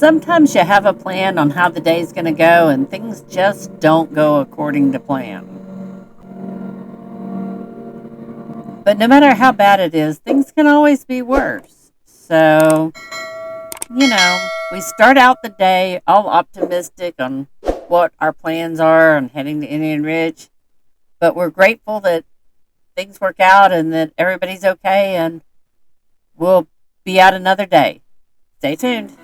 Sometimes you have a plan on how the day's going to go, and things just don't go according to plan. But no matter how bad it is, things can always be worse. So, we start out the day all optimistic on what our plans are on heading to Indian Ridge, but we're grateful that things work out and that everybody's okay, and we'll be out another day. Stay tuned.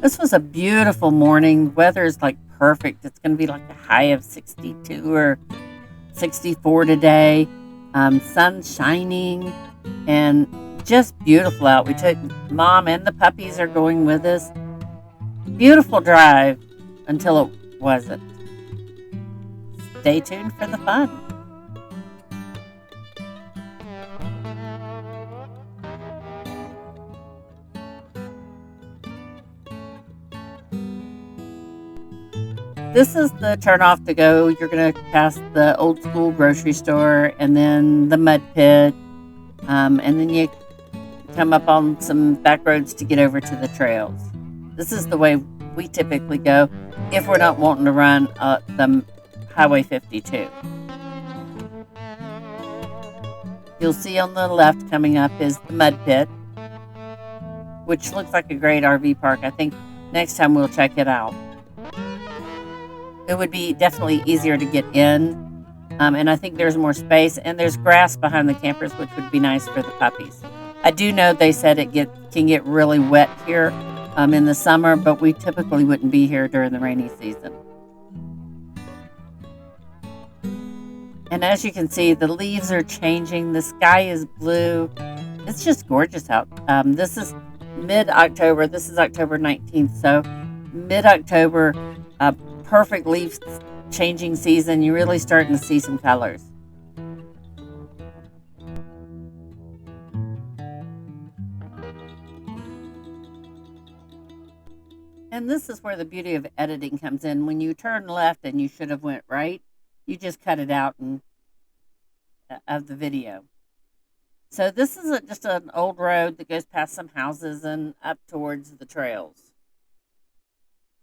This was a beautiful morning. Weather is like perfect. It's going to be like a high of 62 or 64 today. Sun shining and just beautiful out. We took Mom and the puppies are going with us. Beautiful drive until it wasn't. Stay tuned for the fun. This is the turnoff to go. You're going to pass the old school grocery store and then the mud pit. And then you come up on some back roads to get over to the trails. This is the way we typically go if we're not wanting to run the Highway 52. You'll see on the left coming up is the mud pit, which looks like a great RV park. I think next time we'll check it out. It would be definitely easier to get in, and I think there's more space, and there's grass behind the campers, which would be nice for the puppies. I do know they said it can get really wet here in the summer, but we typically wouldn't be here during the rainy season. And as you can see, the leaves are changing. The sky is blue. It's just gorgeous out. This is mid-October. This is October 19th, so mid-October, perfect leaf changing season. You're really starting to see some colors. And this is where the beauty of editing comes in. When you turn left and you should have went right, you just cut it out of the video. So this is just an old road that goes past some houses and up towards the trails.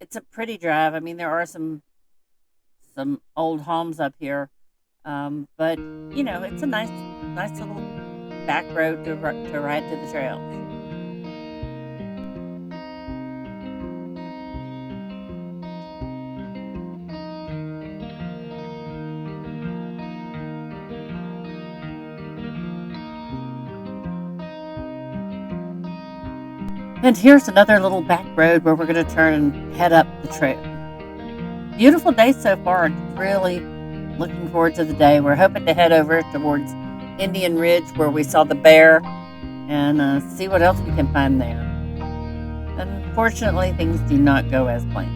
It's a pretty drive. I mean, there are some old homes up here, but it's a nice little back road to ride to the trails. And here's another little back road where we're going to turn and head up the trail. Beautiful day so far. Really looking forward to the day. We're hoping to head over towards Indian Ridge where we saw the bear and see what else we can find there. Unfortunately, things do not go as planned.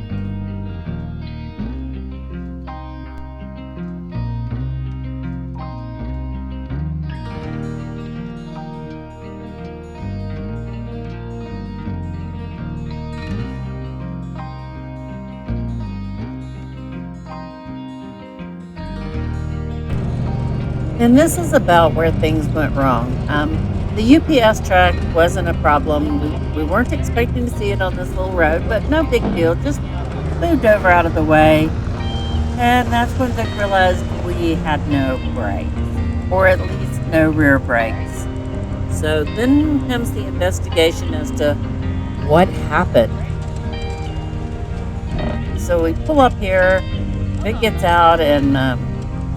And this is about where things went wrong. The UPS truck wasn't a problem. We weren't expecting to see it on this little road, but no big deal. Just moved over out of the way. And that's when Vic realized we had no brakes, or at least no rear brakes. So then comes the investigation as to what happened. So we pull up here, Vic gets out and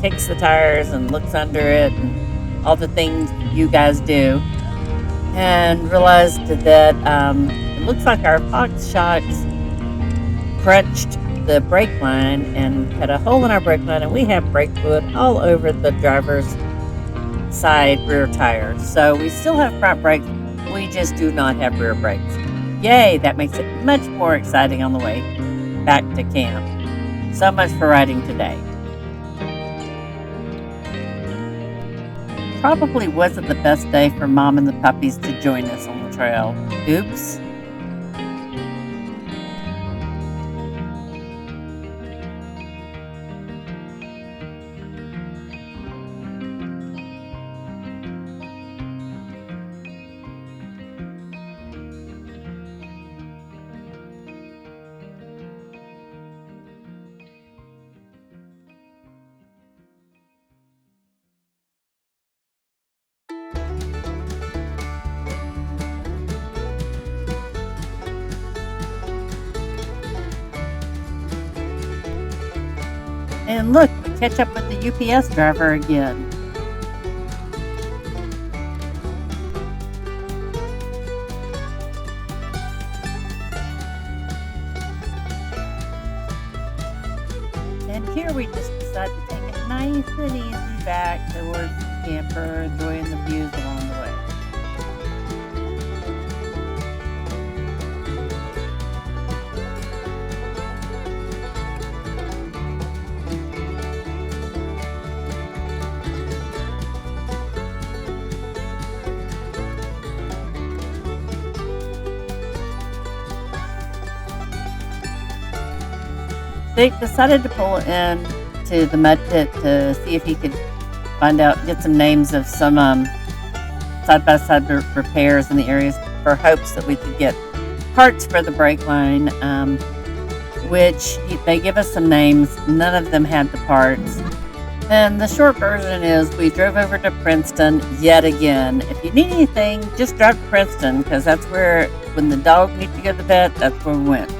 kicks the tires and looks under it and all the things you guys do, and realized that it looks like our Fox shocks crunched the brake line and cut a hole in our brake line, and we have brake fluid all over the driver's side rear tire. So we still have front brakes, we just do not have rear brakes. Yay, that makes it much more exciting on the way back to camp. So much for riding today. Probably wasn't the best day for Mom and the puppies to join us on the trail. Oops. And look, we catch up with the UPS driver again. And here we just decided to take it nice and easy back towards the camper, enjoying the views along the way. They decided to pull in to the mud pit to see if he could get some names of some side-by-side repairs in the areas for hopes that we could get parts for the brake line, which they give us some names. None of them had the parts. And the short version is we drove over to Princeton yet again. If you need anything, just drive to Princeton, because that's where, when the dog needs to go to the vet, that's where we went.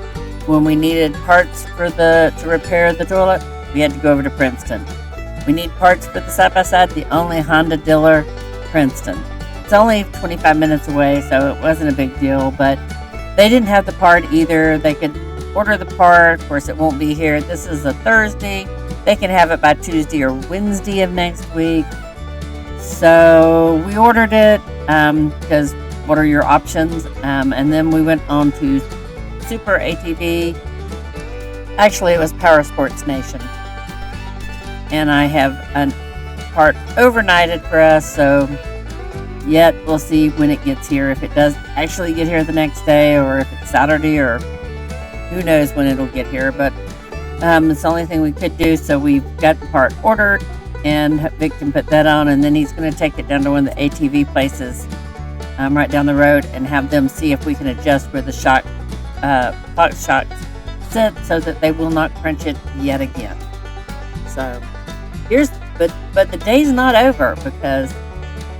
When we needed parts to repair the toilet, we had to go over to Princeton. We need parts for the side-by-side, the only Honda dealer, Princeton. It's only 25 minutes away, so it wasn't a big deal, but they didn't have the part either. They could order the part. Of course, it won't be here. This is a Thursday. They can have it by Tuesday or Wednesday of next week. So we ordered it because what are your options? And then we went on to Super ATV. Actually, it was Power Sports Nation. And I have a part overnighted for us, so yet we'll see when it gets here, if it does actually get here the next day, or if it's Saturday, or who knows when it'll get here. But it's the only thing we could do, so we've got the part ordered, and Vic can put that on, and then he's going to take it down to one of the ATV places right down the road and have them see if we can adjust where the box shocks sit so that they will not crunch it yet again. So but the day's not over, because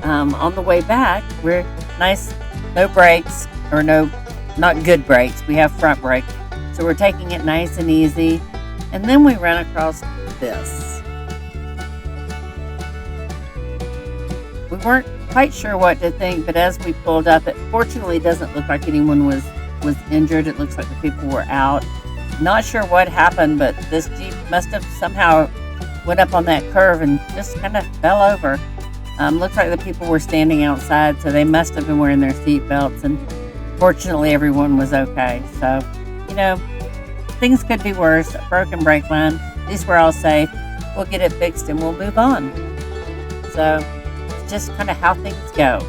on the way back we're nice, no brakes, or not good brakes. We have front brakes, so we're taking it nice and easy. And then we ran across this. We weren't quite sure what to think, but as we pulled up, it fortunately doesn't look like anyone was injured. It looks like the people were out. Not sure what happened, but this Jeep must have somehow went up on that curve and just kind of fell over. Looks like the people were standing outside, so they must have been wearing their seat belts, and fortunately everyone was okay. So, things could be worse. A broken brake line. At least we're all safe. We'll get it fixed and we'll move on. So it's just kind of how things go.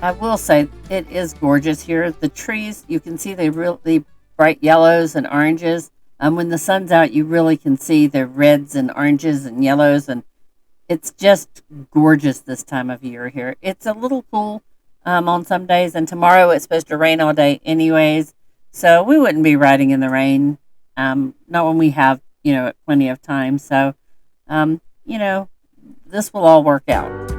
I will say it is gorgeous here. The trees, you can see they really bright yellows and oranges. When the sun's out, you really can see the reds and oranges and yellows, and it's just gorgeous this time of year here. It's a little cool on some days, and tomorrow it's supposed to rain all day anyways, so we wouldn't be riding in the rain, not when we have, plenty of time. So, this will all work out.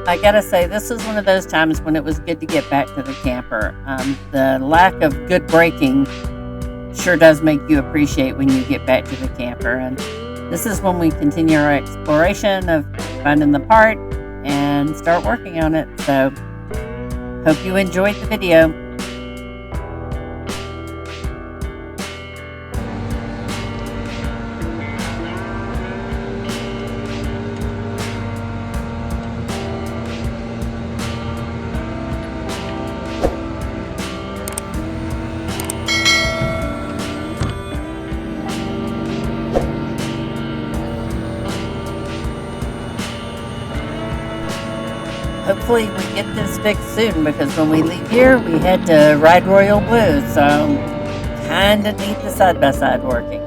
I gotta say, this was one of those times when it was good to get back to the camper. The lack of good braking sure does make you appreciate when you get back to the camper. And this is when we continue our exploration of finding the part and start working on it. So hope you enjoyed the video. Hopefully we get this fixed soon, because when we leave here, we head to Ride Royal Blue, so kind of need the side-by-side working.